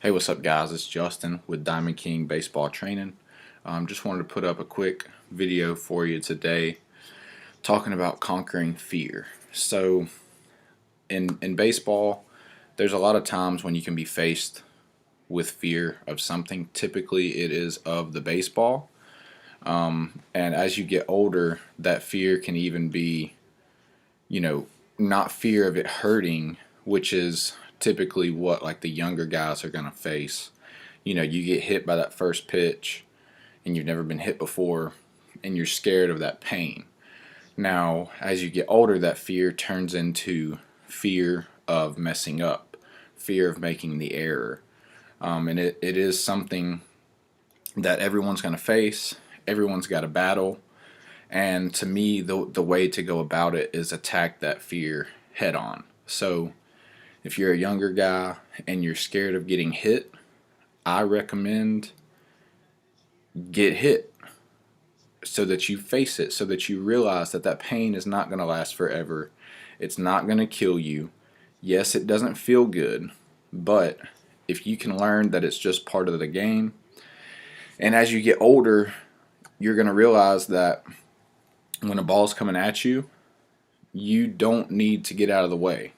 Hey, what's up, guys? It's Justin with Diamond King Baseball Training. Just wanted to put up a quick video for you today talking about conquering fear. So, in baseball, there's a lot of times when you can be faced with fear of something. Typically, it is of the baseball. And as you get older, that fear can even be, you know, not fear of it hurting, which is typically what like the younger guys are going to face. You get hit by that first pitch and you've never been hit before and you're scared of that pain. Now, as you get older, that fear turns into fear of messing up, fear of making the error. And it is something that everyone's going to face. Everyone's got a battle. And to me, the way to go about it is attack that fear head on. So if you're a younger guy and you're scared of getting hit, I recommend get hit so that you face it, so that you realize that that pain is not going to last forever. It's not going to kill you. Yes, it doesn't feel good, but if you can learn that it's just part of the game, and as you get older, you're going to realize that when a ball's coming at you, you don't need to get out of the way.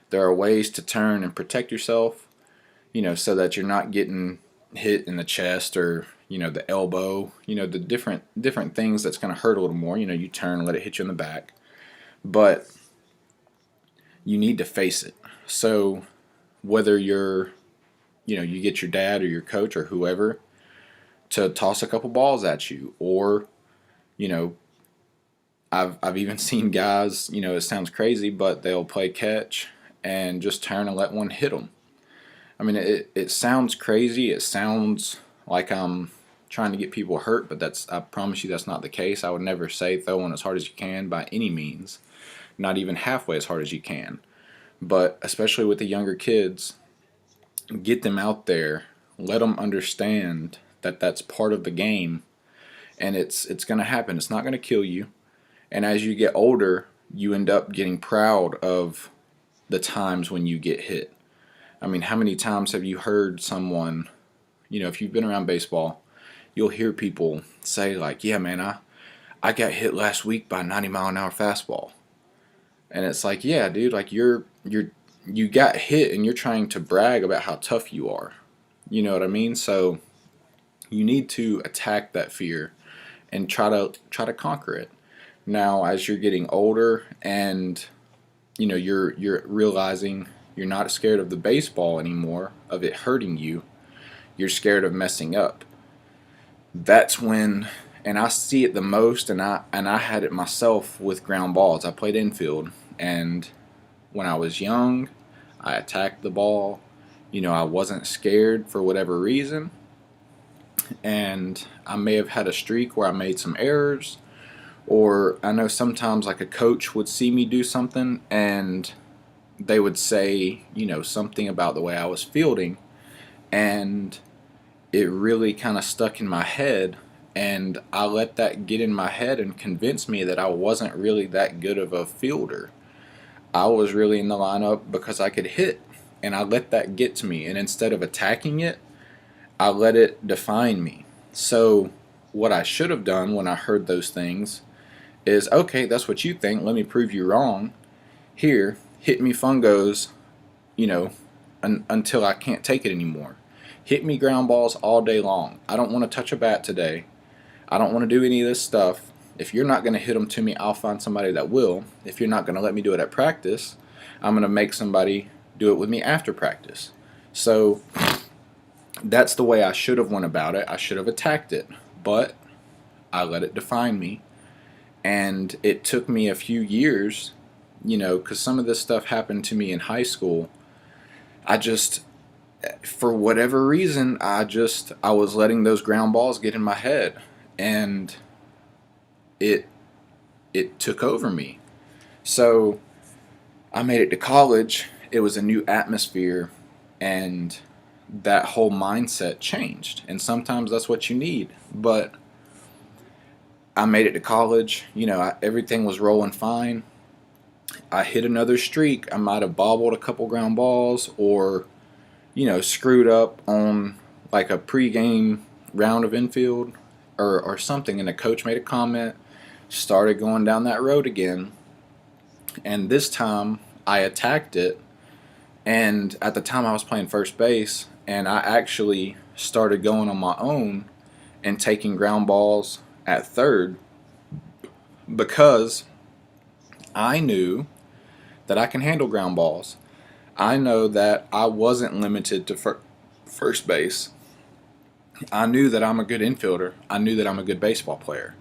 There are ways to turn and protect yourself, so that you're not getting hit in the chest or, the elbow, the different things that's going to hurt a little more. You turn and let it hit you in the back. But you need to face it. So whether you get your dad or your coach or whoever to toss a couple balls at you, or, I've even seen guys, it sounds crazy, but they'll play catch and just turn and let one hit them. I mean, it sounds crazy. It sounds like I'm trying to get people hurt, but I promise you that's not the case. I would never say throw one as hard as you can by any means, not even halfway as hard as you can. But especially with the younger kids, get them out there, let them understand that that's part of the game, and it's going to happen. It's not going to kill you. And as you get older, you end up getting proud of the times when you get hit. I mean, how many times have you heard someone, if you've been around baseball, you'll hear people say like, yeah, man, I got hit last week by a 90-mile-an-hour fastball. And it's like, yeah, dude, like you got hit and you're trying to brag about how tough you are. You know what I mean? So you need to attack that fear and try to conquer it. Now, as you're getting older and you're realizing you're not scared of the baseball anymore, of it hurting you, you're scared of messing up. That's when, and I see it the most, and I had it myself with ground balls. I played infield, and when I was young, I attacked the ball. I wasn't scared for whatever reason, and I may have had a streak where I made some errors, or I know sometimes like a coach would see me do something and they would say, something about the way I was fielding, and it really kind of stuck in my head, and I let that get in my head and convince me that I wasn't really that good of a fielder. I was really in the lineup because I could hit, and I let that get to me, and instead of attacking it, I let it define me. So what I should have done when I heard those things is, okay, that's what you think, let me prove you wrong. Here, hit me fungos, until I can't take it anymore. Hit me ground balls all day long. I don't want to touch a bat today. I don't want to do any of this stuff. If you're not going to hit them to me, I'll find somebody that will. If you're not going to let me do it at practice, I'm going to make somebody do it with me after practice. So that's the way I should have went about it. I should have attacked it, but I let it define me. And it took me a few years, because some of this stuff happened to me in high school. For whatever reason, I was letting those ground balls get in my head, and it took over me. So I made it to college. It was a new atmosphere, and that whole mindset changed. And sometimes that's what you need. But I made it to college. Everything was rolling fine. I hit another streak. I might have bobbled a couple ground balls, or screwed up on like a pregame round of infield or something, and the coach made a comment, started going down that road again, and this time I attacked it. And at the time I was playing first base, and I actually started going on my own and taking ground balls at third because I knew that I can handle ground balls. I know that I wasn't limited to first base. I knew that I'm a good infielder. I knew that I'm a good baseball player.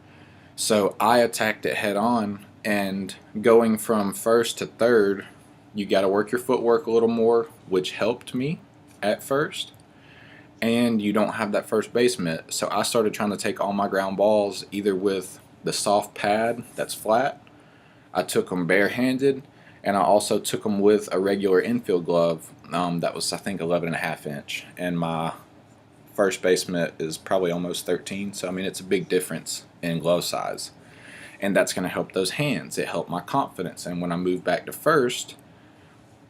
So I attacked it head on, and going from first to third, you got to work your footwork a little more, which helped me at first. And you don't have that first base mitt. So I started trying to take all my ground balls either with the soft pad that's flat. I took them barehanded, and I also took them with a regular infield glove that was, I think, 11.5 inch. And my first base mitt is probably almost 13. So, I mean, it's a big difference in glove size. And that's going to help those hands. It helped my confidence. And when I moved back to first,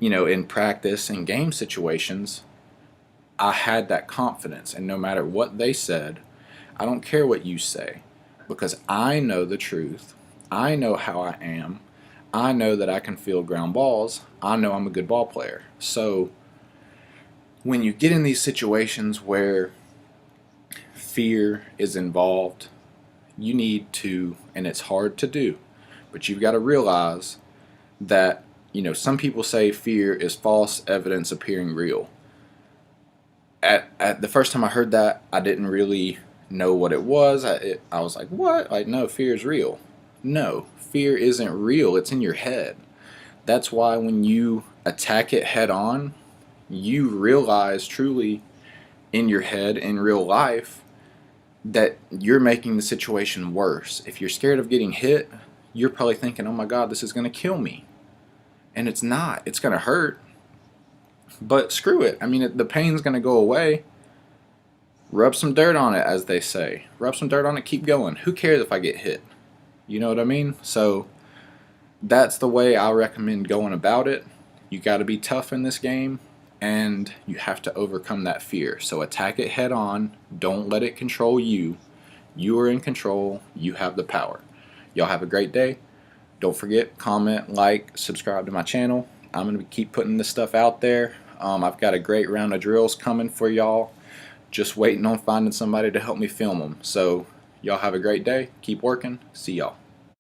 in practice and game situations, I had that confidence. And no matter what they said, I don't care what you say, because I know the truth. I know how I am. I know that I can field ground balls. I know I'm a good ball player. So when you get in these situations where fear is involved, you need to, and it's hard to do, but you've got to realize that, some people say fear is false evidence appearing real. At the first time I heard that, I didn't really know what it was. I was like, what? Like, no, fear is real. No, fear isn't real. It's in your head. That's why when you attack it head on, you realize truly in your head, in real life, that you're making the situation worse. If you're scared of getting hit, you're probably thinking, oh my God, this is going to kill me. And it's not. It's going to hurt. But screw it. I mean, the pain's going to go away. Rub some dirt on it, as they say. Rub some dirt on it, keep going. Who cares if I get hit? You know what I mean? So that's the way I recommend going about it. You got to be tough in this game, and you have to overcome that fear. So attack it head on. Don't let it control you. You are in control. You have the power. Y'all have a great day. Don't forget, comment, like, subscribe to my channel. I'm going to keep putting this stuff out there. I've got a great round of drills coming for y'all. Just waiting on finding somebody to help me film them. So y'all have a great day. Keep working. See y'all.